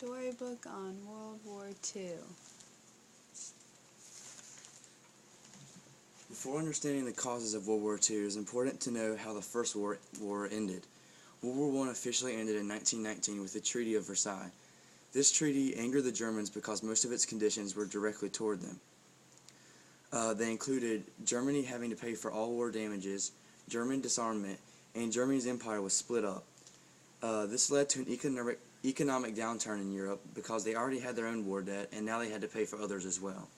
Storybook on World War II. Before understanding the causes of World War II, it is important to know how the First War ended. World War I officially ended in 1919 with the Treaty of Versailles. This treaty angered the Germans because most of its conditions were directly toward them. They included Germany having to pay for all war damages, German disarmament, and Germany's empire was split up. This led to an economic downturn in Europe because they already had their own war debt and now they had to pay for others as well.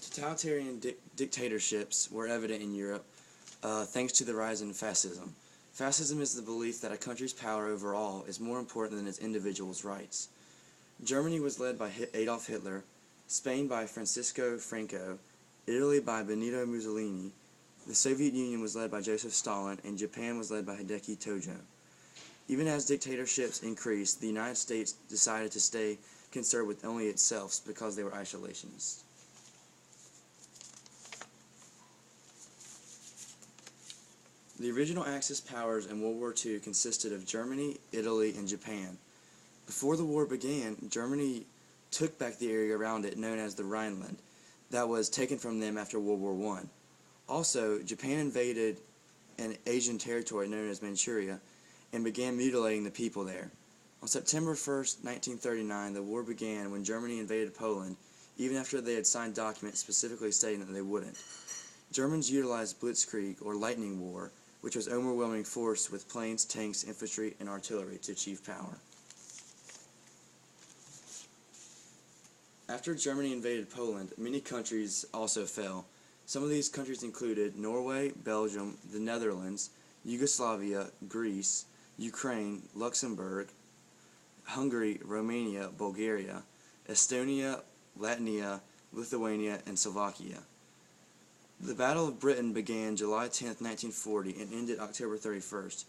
Totalitarian dictatorships were evident in Europe thanks to the rise in fascism. Fascism is the belief that a country's power overall is more important than its individuals' rights. Germany was led by Adolf Hitler, Spain by Francisco Franco, Italy by Benito Mussolini, the Soviet Union was led by Joseph Stalin, and Japan was led by Hideki Tojo. Even as dictatorships increased, the United States decided to stay concerned with only itself because they were isolationists. The original Axis powers in World War II consisted of Germany, Italy, and Japan. Before the war began, Germany took back the area around it known as the Rhineland that was taken from them after World War I. Also, Japan invaded an Asian territory known as Manchuria and began mutilating the people there. On September 1st, 1939, the war began when Germany invaded Poland, even after they had signed documents specifically stating that they wouldn't. Germans utilized blitzkrieg, or lightning war, which was overwhelming force with planes, tanks, infantry, and artillery to achieve power. After Germany invaded Poland, many countries also fell. Some of these countries included Norway, Belgium, the Netherlands, Yugoslavia, Greece, Ukraine, Luxembourg, Hungary, Romania, Bulgaria, Estonia, Latvia, Lithuania, and Slovakia. The Battle of Britain began July 10, 1940 and ended October 31st.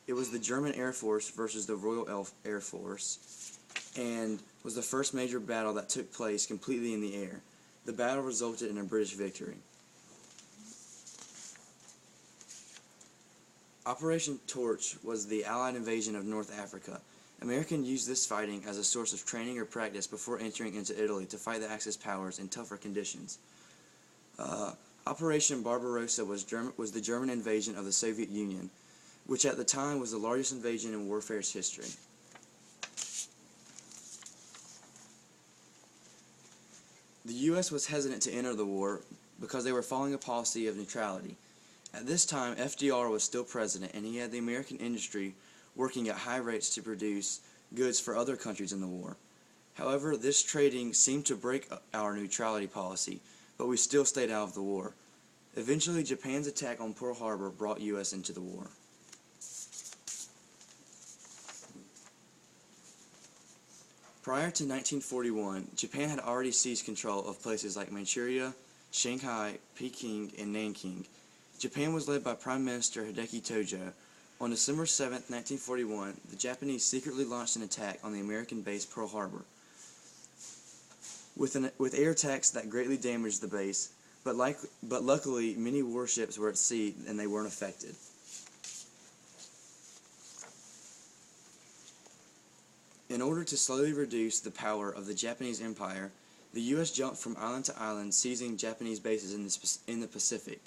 It was the German Air Force versus the Royal Air Force and was the first major battle that took place completely in the air. The battle resulted in a British victory. Operation Torch was the Allied invasion of North Africa. Americans used this fighting as a source of training or practice before entering into Italy to fight the Axis powers in tougher conditions. Operation Barbarossa was the German invasion of the Soviet Union, which at the time was the largest invasion in warfare's history. The U.S. was hesitant to enter the war because they were following a policy of neutrality. At this time, FDR was still president, and he had the American industry working at high rates to produce goods for other countries in the war. However, this trading seemed to break our neutrality policy, but we still stayed out of the war. Eventually, Japan's attack on Pearl Harbor brought U.S. into the war. Prior to 1941, Japan had already seized control of places like Manchuria, Shanghai, Peking, and Nanking. Japan was led by Prime Minister Hideki Tojo. On December 7, 1941, the Japanese secretly launched an attack on the American base Pearl Harbor. With air attacks that greatly damaged the base, but luckily many warships were at sea and they weren't affected. In order to slowly reduce the power of the Japanese Empire, the U.S. jumped from island to island, seizing Japanese bases in the Pacific.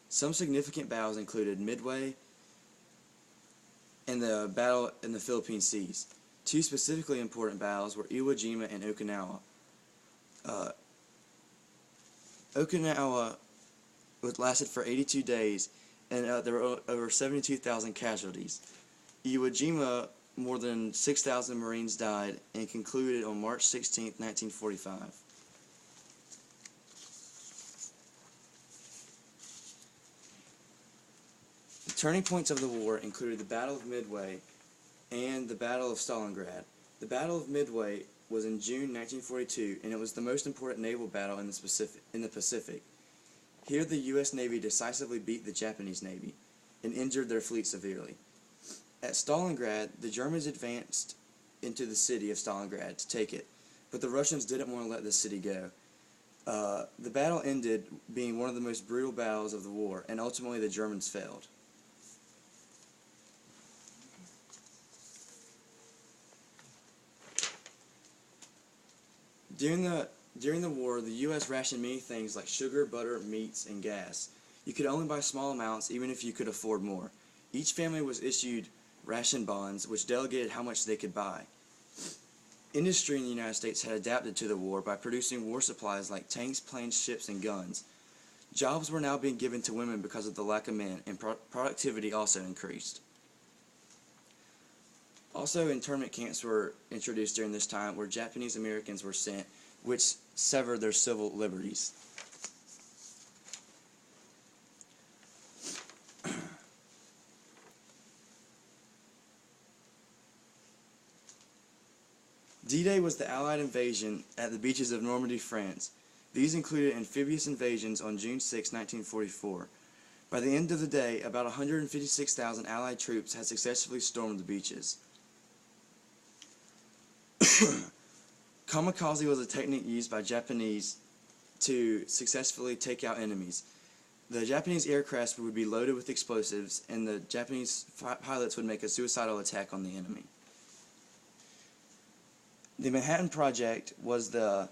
Some significant battles included Midway and the battle in the Philippine Seas. Two specifically important battles were Iwo Jima and Okinawa. Okinawa lasted for 82 days, and there were over 72,000 casualties. Iwo Jima, more than 6,000 Marines died, and concluded on March 16, 1945. The turning points of the war included the Battle of Midway and the Battle of Stalingrad. The Battle of Midway was in June 1942, and it was the most important naval battle in the Pacific. Here the U.S. Navy decisively beat the Japanese Navy and injured their fleet severely. At Stalingrad, the Germans advanced into the city of Stalingrad to take it, but the Russians didn't want to let the city go. The battle ended being one of the most brutal battles of the war, and ultimately the Germans failed. During the war, the U.S. rationed many things like sugar, butter, meats, and gas. You could only buy small amounts even if you could afford more. Each family was issued ration bonds, which delegated how much they could buy. Industry in the United States had adapted to the war by producing war supplies like tanks, planes, ships, and guns. Jobs were now being given to women because of the lack of men, and productivity also increased. Also, internment camps were introduced during this time where Japanese Americans were sent, which severed their civil liberties. D-Day was the Allied invasion at the beaches of Normandy, France. These included amphibious invasions on June 6, 1944. By the end of the day, about 156,000 Allied troops had successfully stormed the beaches. Kamikaze was a technique used by Japanese to successfully take out enemies. The Japanese aircraft would be loaded with explosives, and the Japanese pilots would make a suicidal attack on the enemy. The Manhattan Project was the